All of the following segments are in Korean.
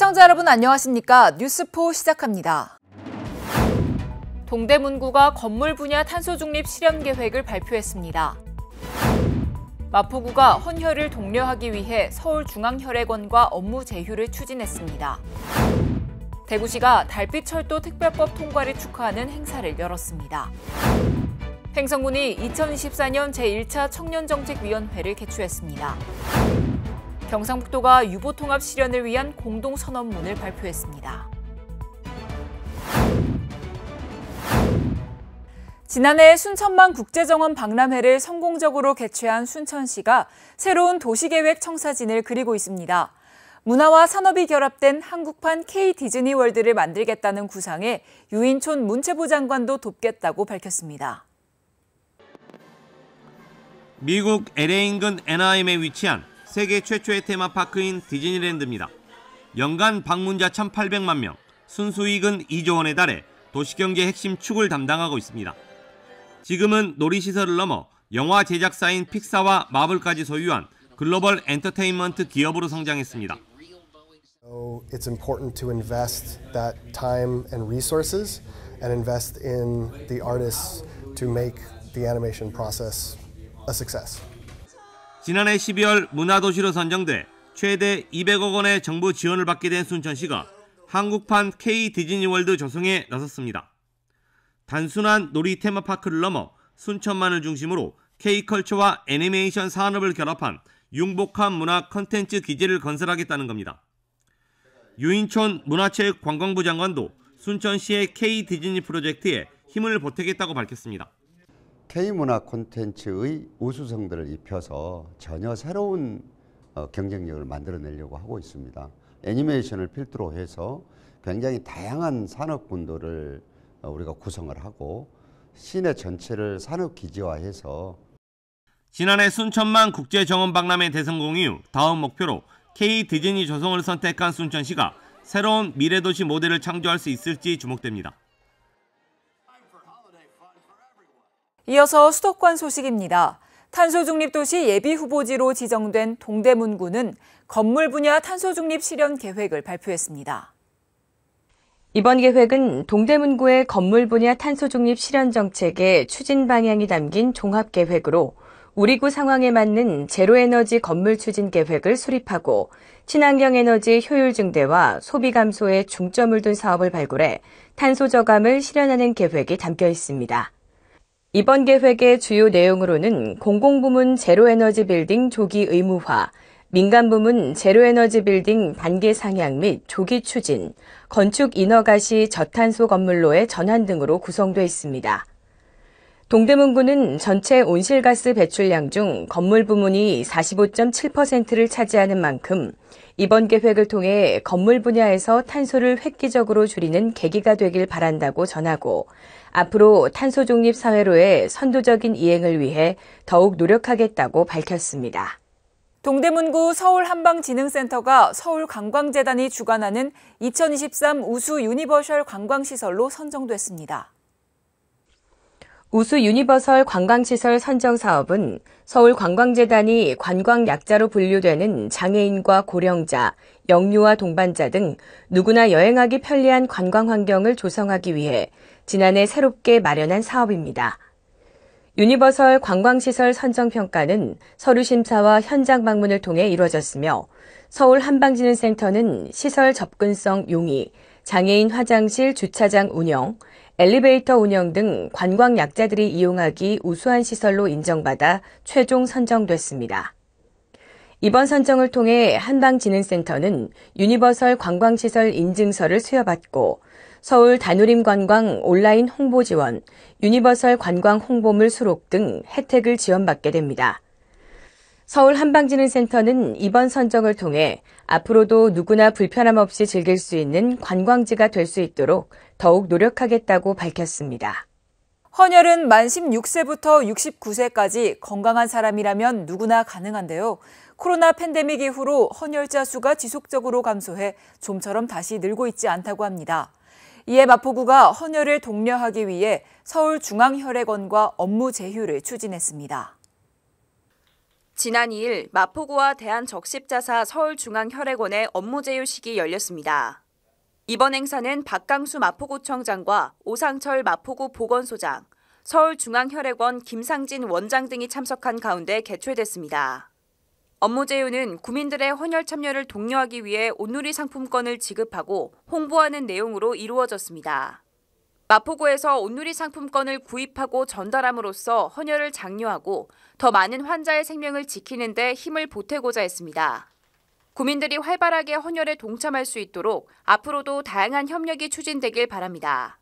시청자 여러분 안녕하십니까? 뉴스포 시작합니다. 동대문구가 건물 분야 탄소 중립 실현 계획을 발표했습니다. 마포구가 헌혈을 독려하기 위해 서울중앙혈액원과 업무 제휴를 추진했습니다. 대구시가 달빛철도 특별법 통과를 축하하는 행사를 열었습니다. 행성군이 2024년 제1차 청년정책위원회를 개최했습니다. 경상북도가 유보통합 실현을 위한 공동선언문을 발표했습니다. 지난해 순천만 국제정원 박람회를 성공적으로 개최한 순천시가 새로운 도시계획 청사진을 그리고 있습니다. 문화와 산업이 결합된 한국판 K-디즈니월드를 만들겠다는 구상에 유인촌 문체부 장관도 돕겠다고 밝혔습니다. 미국 LA 인근 애나하임에 위치한 세계 최초의 테마파크인 디즈니랜드입니다. 연간 방문자 1,800만 명, 순수이익은 2조 원에 달해 도시경제 핵심 축을 담당하고 있습니다. 지금은 놀이시설을 넘어 영화 제작사인 픽사와 마블까지 소유한 글로벌 엔터테인먼트 기업으로 성장했습니다. So it's important to invest that time and resources and invest in the artists to make the animation process a success. 지난해 12월 문화도시로 선정돼 최대 200억 원의 정부 지원을 받게 된 순천시가 한국판 K-디즈니월드 조성에 나섰습니다. 단순한 놀이 테마파크를 넘어 순천만을 중심으로 K-컬처와 애니메이션 산업을 결합한 융복합 문화 컨텐츠 기지를 건설하겠다는 겁니다. 유인촌 문화체육관광부 장관도 순천시의 K-디즈니 프로젝트에 힘을 보태겠다고 밝혔습니다. K문화 콘텐츠의 우수성들을 입혀서 전혀 새로운 경쟁력을 만들어내려고 하고 있습니다. 애니메이션을 필두로 해서 굉장히 다양한 산업군도를 우리가 구성을 하고 시내 전체를 산업기지화해서 지난해 순천만 국제정원박람회 대성공 이후 다음 목표로 K-디즈니 조성을 선택한 순천시가 새로운 미래도시 모델을 창조할 수 있을지 주목됩니다. 이어서 수도권 소식입니다. 탄소중립도시 예비후보지로 지정된 동대문구는 건물 분야 탄소중립 실현 계획을 발표했습니다. 이번 계획은 동대문구의 건물 분야 탄소중립 실현 정책의 추진 방향이 담긴 종합계획으로 우리 구 상황에 맞는 제로에너지 건물 추진 계획을 수립하고 친환경 에너지 효율 증대와 소비 감소에 중점을 둔 사업을 발굴해 탄소 저감을 실현하는 계획이 담겨 있습니다. 이번 계획의 주요 내용으로는 공공부문 제로에너지 빌딩 조기 의무화, 민간부문 제로에너지 빌딩 단계 상향 및 조기 추진, 건축 인허가시 저탄소 건물로의 전환 등으로 구성돼 있습니다. 동대문구는 전체 온실가스 배출량 중 건물 부문이 45.7%를 차지하는 만큼 이번 계획을 통해 건물 분야에서 탄소를 획기적으로 줄이는 계기가 되길 바란다고 전하고 앞으로 탄소 중립 사회로의 선도적인 이행을 위해 더욱 노력하겠다고 밝혔습니다. 동대문구 서울한방진흥센터가 서울관광재단이 주관하는 2023 우수 유니버셜 관광시설로 선정됐습니다. 우수 유니버설 관광시설 선정 사업은 서울관광재단이 관광약자로 분류되는 장애인과 고령자, 영유아 동반자 등 누구나 여행하기 편리한 관광 환경을 조성하기 위해 지난해 새롭게 마련한 사업입니다. 유니버설 관광시설 선정평가는 서류 심사와 현장 방문을 통해 이루어졌으며 서울한방진흥센터는 시설 접근성 용이, 장애인 화장실 주차장 운영, 엘리베이터 운영 등 관광 약자들이 이용하기 우수한 시설로 인정받아 최종 선정됐습니다. 이번 선정을 통해 한방진흥센터는 유니버설 관광시설 인증서를 수여받고 서울 다누림 관광 온라인 홍보 지원, 유니버설 관광 홍보물 수록 등 혜택을 지원받게 됩니다. 서울 한방진흥센터는 이번 선정을 통해 앞으로도 누구나 불편함 없이 즐길 수 있는 관광지가 될 수 있도록 더욱 노력하겠다고 밝혔습니다. 헌혈은 만 16세부터 69세까지 건강한 사람이라면 누구나 가능한데요. 코로나 팬데믹 이후로 헌혈자 수가 지속적으로 감소해 좀처럼 다시 늘고 있지 않다고 합니다. 이에 마포구가 헌혈을 독려하기 위해 서울중앙혈액원과 업무 제휴를 추진했습니다. 지난 2일 마포구와 대한적십자사 서울중앙혈액원의 업무 제휴식이 열렸습니다. 이번 행사는 박강수 마포구청장과 오상철 마포구 보건소장, 서울중앙혈액원 김상진 원장 등이 참석한 가운데 개최됐습니다. 업무 제휴는 구민들의 헌혈 참여를 독려하기 위해 온누리 상품권을 지급하고 홍보하는 내용으로 이루어졌습니다. 마포구에서 온누리 상품권을 구입하고 전달함으로써 헌혈을 장려하고 더 많은 환자의 생명을 지키는 데 힘을 보태고자 했습니다. 구민들이 활발하게 헌혈에 동참할 수 있도록 앞으로도 다양한 협력이 추진되길 바랍니다.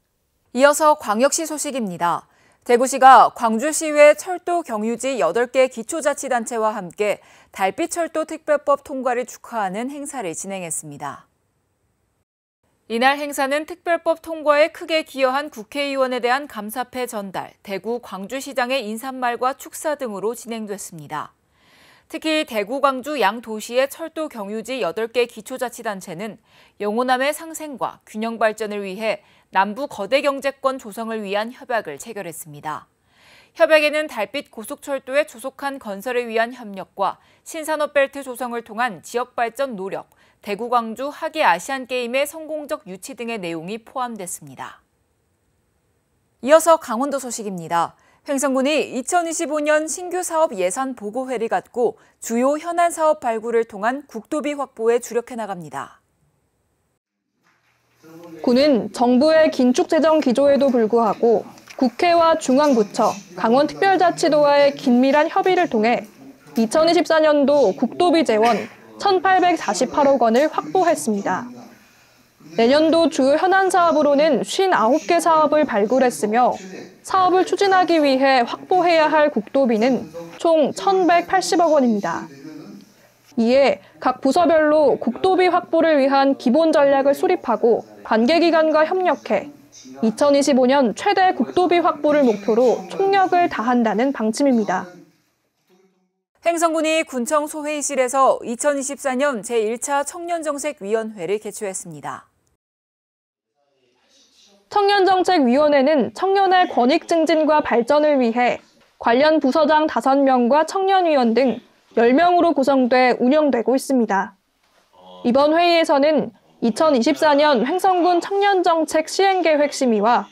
이어서 광역시 소식입니다. 대구시가 광주시외 철도 경유지 8개 기초자치단체와 함께 달빛철도 특별법 통과를 축하하는 행사를 진행했습니다. 이날 행사는 특별법 통과에 크게 기여한 국회의원에 대한 감사패 전달, 대구 광주시장의 인사말과 축사 등으로 진행됐습니다. 특히 대구, 광주 양 도시의 철도 경유지 8개 기초자치단체는 영호남의 상생과 균형 발전을 위해 남부 거대 경제권 조성을 위한 협약을 체결했습니다. 협약에는 달빛 고속철도의 조속한 건설을 위한 협력과 신산업벨트 조성을 통한 지역 발전 노력, 대구, 광주 하계 아시안게임의 성공적 유치 등의 내용이 포함됐습니다. 이어서 강원도 소식입니다. 횡성군이 2025년 신규 사업 예산 보고회를 갖고 주요 현안 사업 발굴을 통한 국도비 확보에 주력해 나갑니다. 군은 정부의 긴축 재정 기조에도 불구하고 국회와 중앙부처, 강원특별자치도와의 긴밀한 협의를 통해 2024년도 국도비 재원 1,848억 원을 확보했습니다. 내년도 주요 현안 사업으로는 59개 사업을 발굴했으며 사업을 추진하기 위해 확보해야 할 국도비는 총 1,180억 원입니다. 이에 각 부서별로 국도비 확보를 위한 기본 전략을 수립하고 관계기관과 협력해 2025년 최대 국도비 확보를 목표로 총력을 다한다는 방침입니다. 횡성군이 군청 소회의실에서 2024년 제1차 청년정책위원회를 개최했습니다. 청년정책위원회는 청년의 권익 증진과 발전을 위해 관련 부서장 5명과 청년위원 등 10명으로 구성돼 운영되고 있습니다. 이번 회의에서는 2024년 횡성군 청년정책 시행계획 심의와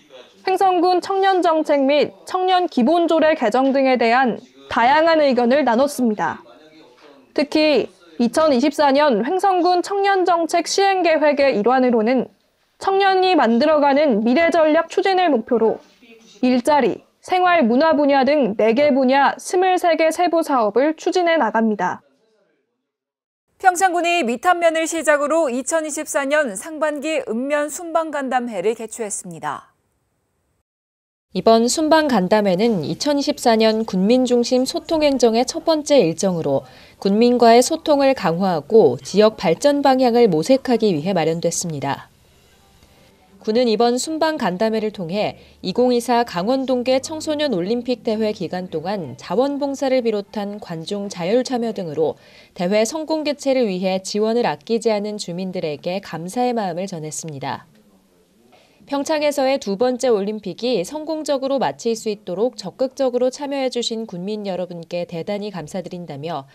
횡성군 청년정책 및 청년기본조례 개정 등에 대한 다양한 의견을 나눴습니다. 특히 2024년 횡성군 청년정책 시행계획의 일환으로는 청년이 만들어가는 미래전략 추진을 목표로 일자리, 생활, 문화 분야 등 4개 분야 23개 세부 사업을 추진해 나갑니다. 평창군이 미탄면을 시작으로 2024년 상반기 읍면 순방간담회를 개최했습니다. 이번 순방간담회는 2024년 군민중심 소통행정의 첫 번째 일정으로 군민과의 소통을 강화하고 지역 발전 방향을 모색하기 위해 마련됐습니다. 군은 이번 순방간담회를 통해 2024 강원동계 청소년 올림픽 대회 기간 동안 자원봉사를 비롯한 관중 자율 참여 등으로 대회 성공 개최를 위해 지원을 아끼지 않은 주민들에게 감사의 마음을 전했습니다. 평창에서의 2번째 올림픽이 성공적으로 마칠 수 있도록 적극적으로 참여해 주신 군민 여러분께 대단히 감사드린다며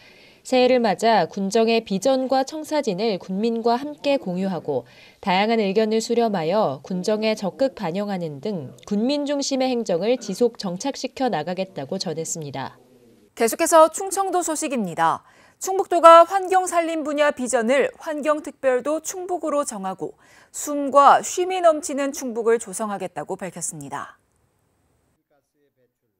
새해를 맞아 군정의 비전과 청사진을 군민과 함께 공유하고 다양한 의견을 수렴하여 군정에 적극 반영하는 등 군민 중심의 행정을 지속 정착시켜 나가겠다고 전했습니다. 계속해서 충청도 소식입니다. 충북도가 환경살림 분야 비전을 환경특별도 충북으로 정하고 숨과 쉼이 넘치는 충북을 조성하겠다고 밝혔습니다.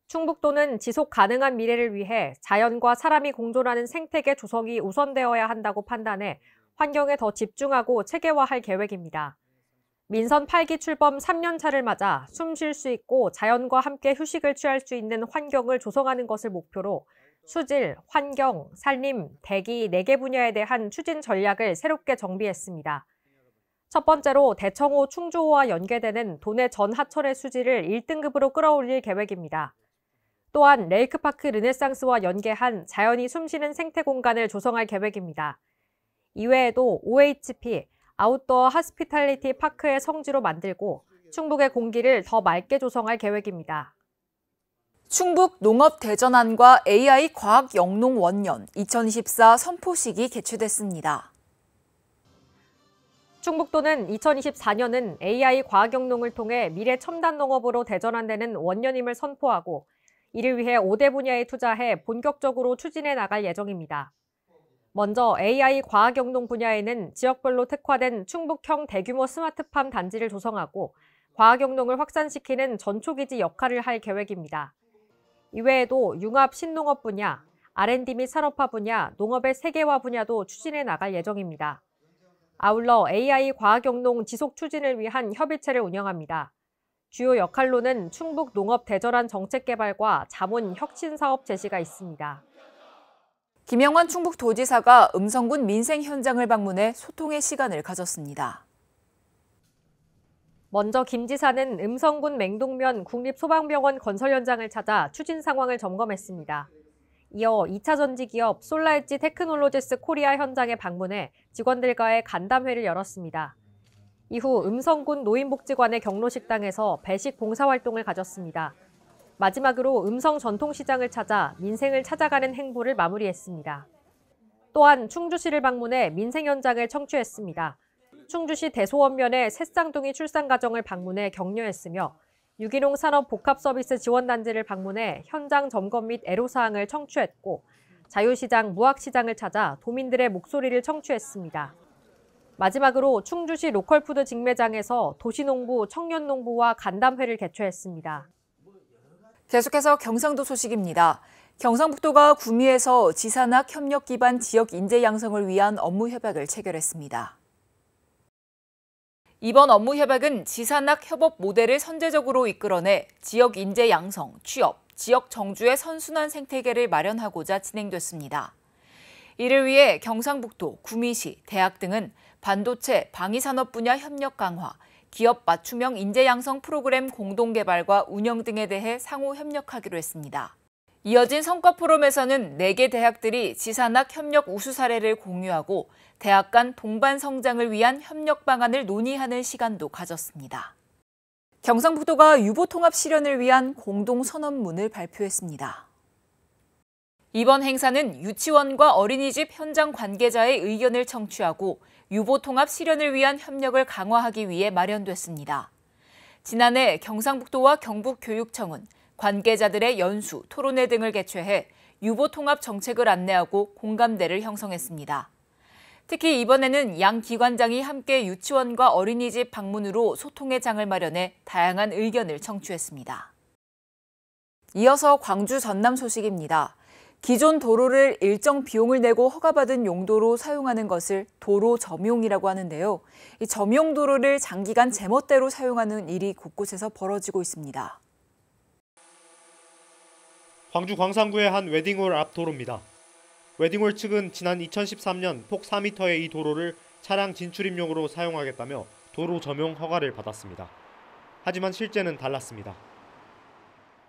충북도는 지속 가능한 미래를 위해 자연과 사람이 공존하는 생태계 조성이 우선되어야 한다고 판단해 환경에 더 집중하고 체계화할 계획입니다. 민선 8기 출범 3년차를 맞아 숨 쉴 수 있고 자연과 함께 휴식을 취할 수 있는 환경을 조성하는 것을 목표로 수질, 환경, 산림, 대기 4개 분야에 대한 추진 전략을 새롭게 정비했습니다. 첫 번째로 대청호 충주호와 연계되는 도내 전 하천의 수질을 1등급으로 끌어올릴 계획입니다. 또한 레이크파크 르네상스와 연계한 자연이 숨쉬는 생태 공간을 조성할 계획입니다. 이외에도 OHP, 아웃도어 하스피탈리티 파크의 성지로 만들고 충북의 공기를 더 맑게 조성할 계획입니다. 충북 농업대전환과 AI 과학영농 원년 2024 선포식이 개최됐습니다. 충북도는 2024년은 AI 과학영농을 통해 미래 첨단 농업으로 대전환되는 원년임을 선포하고 이를 위해 5대 분야에 투자해 본격적으로 추진해 나갈 예정입니다. 먼저 AI 과학영농 분야에는 지역별로 특화된 충북형 대규모 스마트팜 단지를 조성하고 과학영농을 확산시키는 전초기지 역할을 할 계획입니다. 이외에도 융합 신농업 분야, R&D 및 산업화 분야, 농업의 세계화 분야도 추진해 나갈 예정입니다. 아울러 AI 과학영농 지속 추진을 위한 협의체를 운영합니다. 주요 역할로는 충북 농업 대전환 정책 개발과 자문 혁신 사업 제시가 있습니다. 김영환 충북도지사가 음성군 민생 현장을 방문해 소통의 시간을 가졌습니다. 먼저 김 지사는 음성군 맹동면 국립소방병원 건설 현장을 찾아 추진 상황을 점검했습니다. 이어 2차 전지기업 솔라엣지 테크놀로지스 코리아 현장에 방문해 직원들과의 간담회를 열었습니다. 이후 음성군 노인복지관의 경로식당에서 배식 봉사활동을 가졌습니다. 마지막으로 음성 전통시장을 찾아 민생을 찾아가는 행보를 마무리했습니다. 또한 충주시를 방문해 민생 현장을 청취했습니다. 충주시 대소원면의 새쌍둥이 출산 가정을 방문해 격려했으며 유기농 산업 복합 서비스 지원단지를 방문해 현장 점검 및 애로사항을 청취했고 자유시장, 무학시장을 찾아 도민들의 목소리를 청취했습니다. 마지막으로 충주시 로컬푸드 직매장에서 도시농부, 청년농부와 간담회를 개최했습니다. 계속해서 경상도 소식입니다. 경상북도가 구미에서 지산학 협력 기반 지역 인재 양성을 위한 업무 협약을 체결했습니다. 이번 업무 협약은 지산학 협업 모델을 선제적으로 이끌어내 지역 인재 양성, 취업, 지역 정주의 선순환 생태계를 마련하고자 진행됐습니다. 이를 위해 경상북도, 구미시, 대학 등은 반도체, 방위산업 분야 협력 강화, 기업 맞춤형 인재 양성 프로그램 공동 개발과 운영 등에 대해 상호 협력하기로 했습니다. 이어진 성과 포럼에서는 4개 대학들이 지산학 협력 우수 사례를 공유하고 대학 간 동반 성장을 위한 협력 방안을 논의하는 시간도 가졌습니다. 경상북도가 유보 통합 실현을 위한 공동 선언문을 발표했습니다. 이번 행사는 유치원과 어린이집 현장 관계자의 의견을 청취하고 유보 통합 실현을 위한 협력을 강화하기 위해 마련됐습니다. 지난해 경상북도와 경북교육청은 관계자들의 연수, 토론회 등을 개최해 유보 통합 정책을 안내하고 공감대를 형성했습니다. 특히 이번에는 양 기관장이 함께 유치원과 어린이집 방문으로 소통의 장을 마련해 다양한 의견을 청취했습니다. 이어서 광주 전남 소식입니다. 기존 도로를 일정 비용을 내고 허가받은 용도로 사용하는 것을 도로 점용이라고 하는데요. 이 점용 도로를 장기간 제멋대로 사용하는 일이 곳곳에서 벌어지고 있습니다. 광주 광산구의 한 웨딩홀 앞 도로입니다. 웨딩홀 측은 지난 2013년 폭 4m의 이 도로를 차량 진출입용으로 사용하겠다며 도로 점용 허가를 받았습니다. 하지만 실제는 달랐습니다.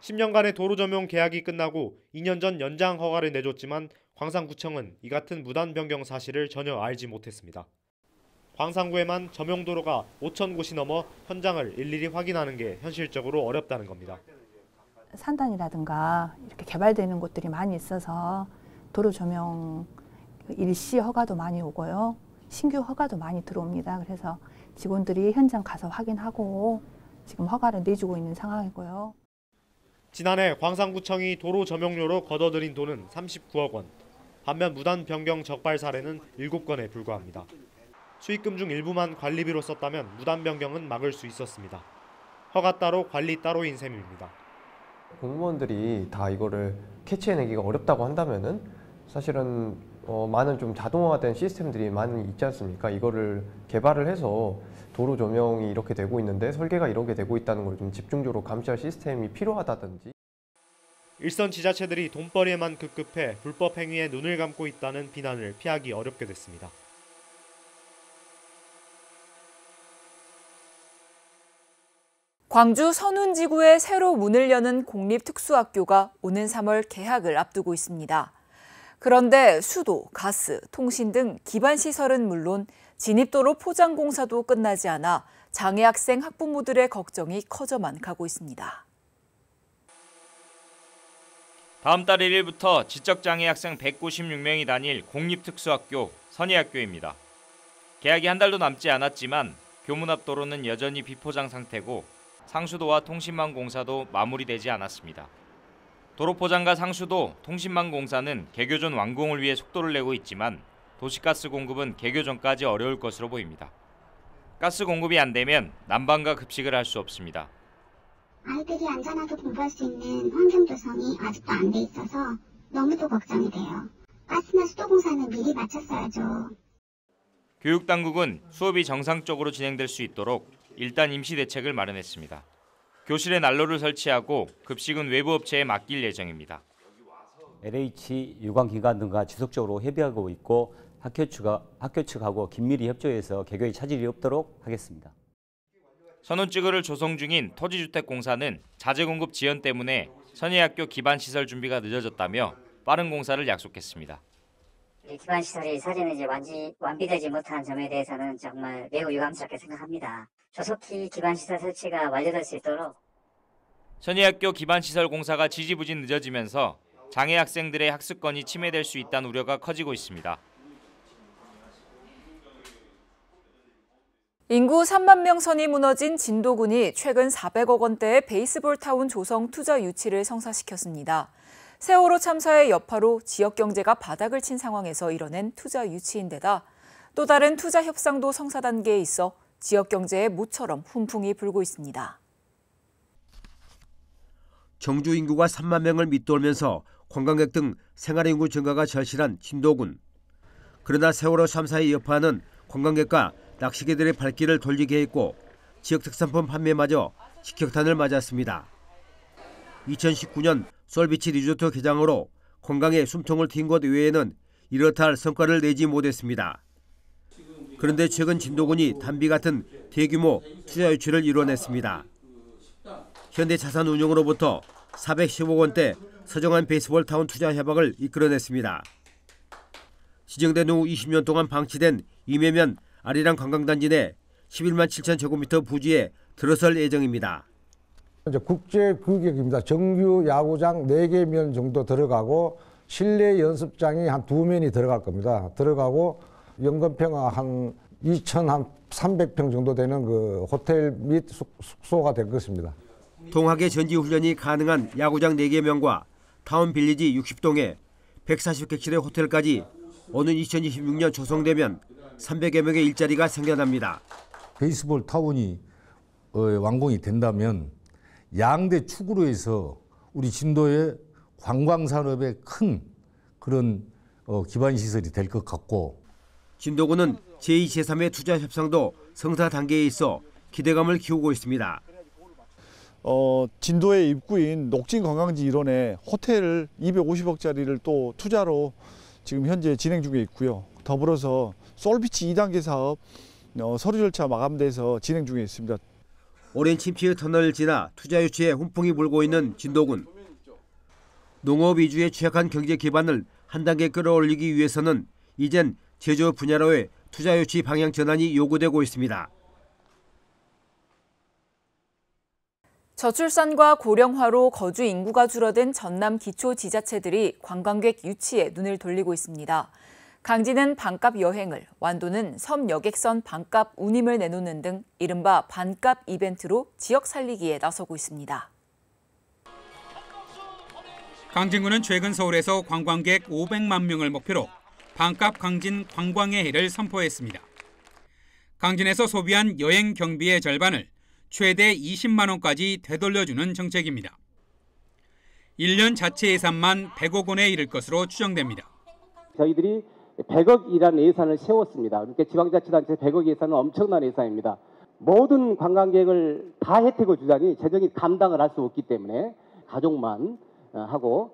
10년간의 도로 점용 계약이 끝나고 2년 전 연장 허가를 내줬지만 광산구청은 이 같은 무단 변경 사실을 전혀 알지 못했습니다. 광산구에만 점용 도로가 5천 곳이 넘어 현장을 일일이 확인하는 게 현실적으로 어렵다는 겁니다. 산단이라든가 이렇게 개발되는 곳들이 많이 있어서 도로 조명 일시 허가도 많이 오고요. 신규 허가도 많이 들어옵니다. 그래서 직원들이 현장 가서 확인하고 지금 허가를 내주고 있는 상황이고요. 지난해 광산구청이 도로 점용료로 걷어들인 돈은 39억 원. 반면 무단 변경 적발 사례는 7건에 불과합니다. 수익금 중 일부만 관리비로 썼다면 무단 변경은 막을 수 있었습니다. 허가 따로 관리 따로인 셈입니다. 공무원들이 다 이거를 캐치해내기가 어렵다고 한다면은 사실은 많은 좀 자동화된 시스템들이 많이 있지 않습니까? 이거를 개발을 해서 도로 조명이 이렇게 되고 있는데 설계가 이렇게 되고 있다는 걸 좀 집중적으로 감시할 시스템이 필요하다든지. 일선 지자체들이 돈벌이에만 급급해 불법 행위에 눈을 감고 있다는 비난을 피하기 어렵게 됐습니다. 광주 선운지구에 새로 문을 여는 공립특수학교가 오는 3월 개학을 앞두고 있습니다. 그런데 수도, 가스, 통신 등 기반시설은 물론 진입도로 포장 공사도 끝나지 않아 장애 학생 학부모들의 걱정이 커져만 가고 있습니다. 다음 달 1일부터 지적장애 학생 196명이 다닐 공립특수학교 선예학교입니다. 개학이 한 달도 남지 않았지만 교문 앞 도로는 여전히 비포장 상태고 상수도와 통신망 공사도 마무리되지 않았습니다. 도로 포장과 상수도, 통신망 공사는 개교 전 완공을 위해 속도를 내고 있지만 도시가스 공급은 개교 전까지 어려울 것으로 보입니다. 가스 공급이 안 되면 난방과 급식을 할 수 없습니다. 아이들이 안전하게 공부할 수 있는 환경 조성이 아직도 안 돼 있어서 너무도 걱정이 돼요. 가스나 수도 공사는 미리 마쳤어야죠. 교육당국은 수업이 정상적으로 진행될 수 있도록 일단 임시 대책을 마련했습니다. 교실에 난로를 설치하고 급식은 외부 업체에 맡길 예정입니다. LH 유관기관 등과 지속적으로 협의하고 있고 학교 측하고 긴밀히 협조해서 개교에 차질이 없도록 하겠습니다. 선원찌개를 조성 중인 토지주택공사는 자재 공급 지연 때문에 선예학교 기반시설 준비가 늦어졌다며 빠른 공사를 약속했습니다. 기반시설이 사실은 이제 완비되지 못한 점에 대해서는 정말 매우 유감스럽게 생각합니다. 조속히 기반시설 설치가 완료될 수 있도록. 선예학교 기반시설 공사가 지지부진 늦어지면서 장애 학생들의 학습권이 침해될 수 있다는 우려가 커지고 있습니다. 인구 3만 명 선이 무너진 진도군이 최근 400억 원대의 베이스볼 타운 조성 투자 유치를 성사시켰습니다. 세월호 참사의 여파로 지역 경제가 바닥을 친 상황에서 이뤄낸 투자 유치인데다 또 다른 투자 협상도 성사 단계에 있어 지역 경제에 모처럼 훈풍이 불고 있습니다. 정주 인구가 3만 명을 밑돌면서 관광객 등 생활인구 증가가 절실한 진도군. 그러나 세월호 참사의 여파는 관광객과 낚시개들의 발길을 돌리게 했고 지역 특산품 판매마저 직격탄을 맞았습니다. 2019년 솔비치 리조트 개장으로 관광에 숨통을 틔운 것 외에는 이렇다 할 성과를 내지 못했습니다. 그런데 최근 진도군이 단비 같은 대규모 투자 유치를 이뤄냈습니다. 현대자산운용으로부터 410억 원대 서정한 베이스볼 타운 투자 협약을 이끌어냈습니다. 지정된 후 20년 동안 방치된 이매면 아리랑 관광단지 내 11만 7천 제곱미터 부지에 들어설 예정입니다. 이제 국제 규격입니다. 정규 야구장 4개면 정도 들어가고 실내 연습장이 한 2면이 들어갈 겁니다. 들어가고 연건평화 한 2,300평 정도 되는 그 호텔 및 숙소가 될 것입니다. 동학의 전지 훈련이 가능한 야구장 4개면과 타운 빌리지 60동에 140객실의 호텔까지 오는 2026년 조성되면 300여 명의 일자리가 생겨납니다. 베이스볼 타운이 완공이 된다면 양대 축으로 해서 우리 진도의 관광산업에 큰 그런 기반시설이 될 것 같고 진도군은 제2, 제3의 투자 협상도 성사 단계에 있어 기대감을 키우고 있습니다. 진도의 입구인 녹진관광지 일원에 호텔 250억짜리를 또 투자로 지금 현재 진행 중에 있고요. 더불어서 솔비치 2단계 사업 서류 절차 마감돼서 진행 중에 있습니다. 오랜 침체의 터널을 지나 투자 유치에 훈풍이 불고 있는 진도군. 농업 위주의 취약한 경제 기반을 한 단계 끌어올리기 위해서는 이젠 제조업 분야로의 투자 유치 방향 전환이 요구되고 있습니다. 저출산과 고령화로 거주 인구가 줄어든 전남 기초지자체들이 관광객 유치에 눈을 돌리고 있습니다. 강진은 반값 여행을, 완도는 섬 여객선 반값 운임을 내놓는 등 이른바 반값 이벤트로 지역 살리기에 나서고 있습니다. 강진구는 최근 서울에서 관광객 500만 명을 목표로 반값 강진 관광의 해를 선포했습니다. 강진에서 소비한 여행 경비의 절반을 최대 20만 원까지 되돌려주는 정책입니다. 1년 자체 예산만 100억 원에 이를 것으로 추정됩니다. 저희들이 100억이라는 예산을 세웠습니다. 그러니까 지방자치단체 100억 예산은 엄청난 예산입니다. 모든 관광객을 다 혜택을 주자니 재정이 감당을 할 수 없기 때문에 가족만 하고.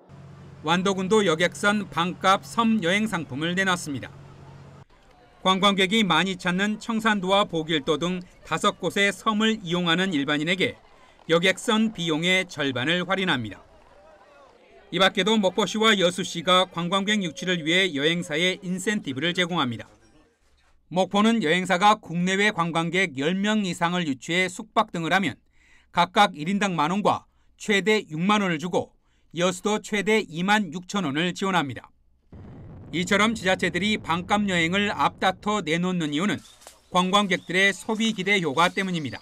완도군도 여객선 반값 섬 여행 상품을 내놨습니다. 관광객이 많이 찾는 청산도와 보길도 등 5곳의 섬을 이용하는 일반인에게 여객선 비용의 절반을 할인합니다. 이 밖에도 목포시와 여수시가 관광객 유치를 위해 여행사에 인센티브를 제공합니다. 목포는 여행사가 국내외 관광객 10명 이상을 유치해 숙박 등을 하면 각각 1인당 만 원과 최대 6만 원을 주고 여수도 최대 2만 6천 원을 지원합니다. 이처럼 지자체들이 반값 여행을 앞다퉈 내놓는 이유는 관광객들의 소비 기대 효과 때문입니다.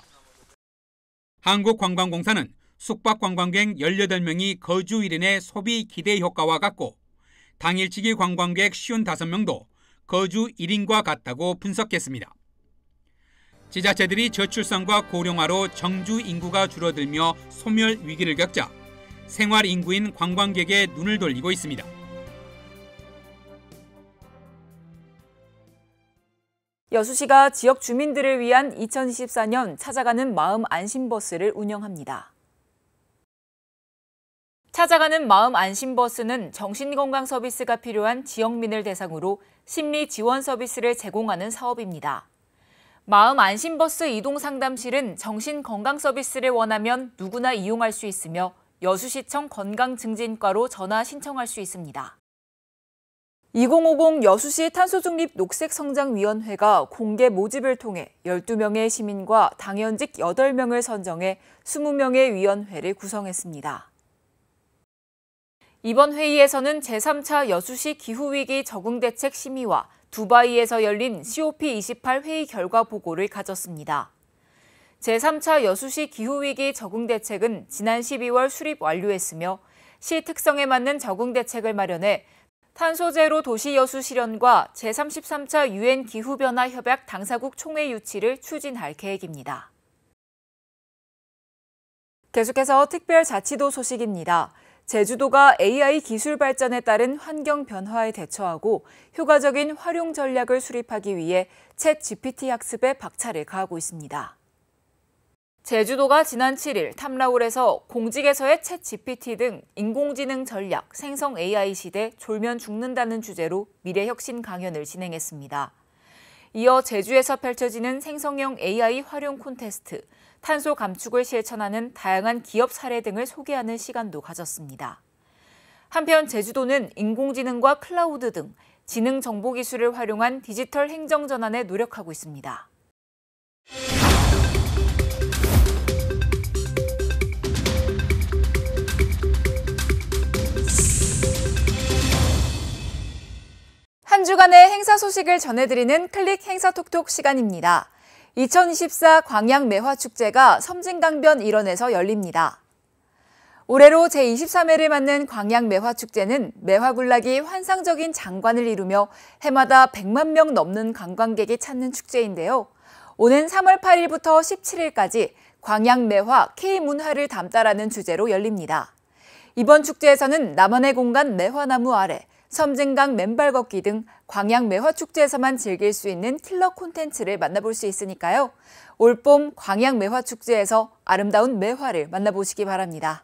한국관광공사는 숙박관광객 18명이 거주 1인의 소비 기대 효과와 같고 당일치기 관광객 55명도 거주 1인과 같다고 분석했습니다. 지자체들이 저출산과 고령화로 정주 인구가 줄어들며 소멸 위기를 겪자 생활 인구인 관광객의 눈을 돌리고 있습니다. 여수시가 지역 주민들을 위한 2024년 찾아가는 마음 안심버스를 운영합니다. 찾아가는 마음 안심버스는 정신건강 서비스가 필요한 지역민을 대상으로 심리 지원 서비스를 제공하는 사업입니다. 마음 안심버스 이동상담실은 정신건강 서비스를 원하면 누구나 이용할 수 있으며 여수시청 건강증진과로 전화 신청할 수 있습니다. 2050 여수시 탄소중립 녹색성장위원회가 공개 모집을 통해 12명의 시민과 당연직 8명을 선정해 20명의 위원회를 구성했습니다. 이번 회의에서는 제3차 여수시 기후위기 적응대책 심의와 두바이에서 열린 COP28 회의 결과 보고를 가졌습니다. 제3차 여수시 기후위기 적응대책은 지난 12월 수립 완료했으며 시 특성에 맞는 적응대책을 마련해 탄소제로 도시 여수 실현과 제33차 UN 기후변화 협약 당사국 총회 유치를 추진할 계획입니다. 계속해서 특별자치도 소식입니다. 제주도가 AI 기술 발전에 따른 환경 변화에 대처하고 효과적인 활용 전략을 수립하기 위해 챗GPT 학습에 박차를 가하고 있습니다. 제주도가 지난 7일 탐라울에서 공직에서의 챗GPT 등 인공지능 전략, 생성 AI 시대 졸면 죽는다는 주제로 미래혁신 강연을 진행했습니다. 이어 제주에서 펼쳐지는 생성형 AI 활용 콘테스트, 탄소 감축을 실천하는 다양한 기업 사례 등을 소개하는 시간도 가졌습니다. 한편 제주도는 인공지능과 클라우드 등 지능 정보 기술을 활용한 디지털 행정 전환에 노력하고 있습니다. 한 주간의 행사 소식을 전해드리는 클릭 행사톡톡 시간입니다. 2024 광양매화축제가 섬진강변 일원에서 열립니다. 올해로 제23회를 맞는 광양매화축제는 매화군락이 환상적인 장관을 이루며 해마다 100만 명 넘는 관광객이 찾는 축제인데요. 오는 3월 8일부터 17일까지 광양매화 K문화를 담다라는 주제로 열립니다. 이번 축제에서는 나만의 공간 매화나무 아래, 섬진강 맨발 걷기 등 광양매화축제에서만 즐길 수 있는 킬러 콘텐츠를 만나볼 수 있으니까요. 올봄 광양매화축제에서 아름다운 매화를 만나보시기 바랍니다.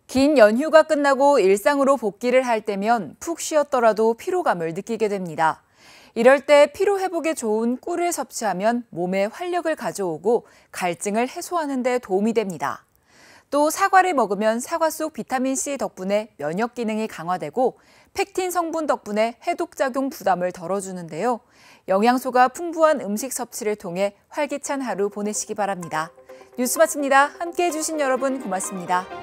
긴 연휴가 끝나고 일상으로 복귀를 할 때면 푹 쉬었더라도 피로감을 느끼게 됩니다. 이럴 때 피로 회복에 좋은 꿀을 섭취하면 몸에 활력을 가져오고 갈증을 해소하는 데 도움이 됩니다. 또 사과를 먹으면 사과 속 비타민C 덕분에 면역 기능이 강화되고 펙틴 성분 덕분에 해독작용 부담을 덜어주는데요. 영양소가 풍부한 음식 섭취를 통해 활기찬 하루 보내시기 바랍니다. 뉴스 마칩니다. 함께해 주신 여러분 고맙습니다.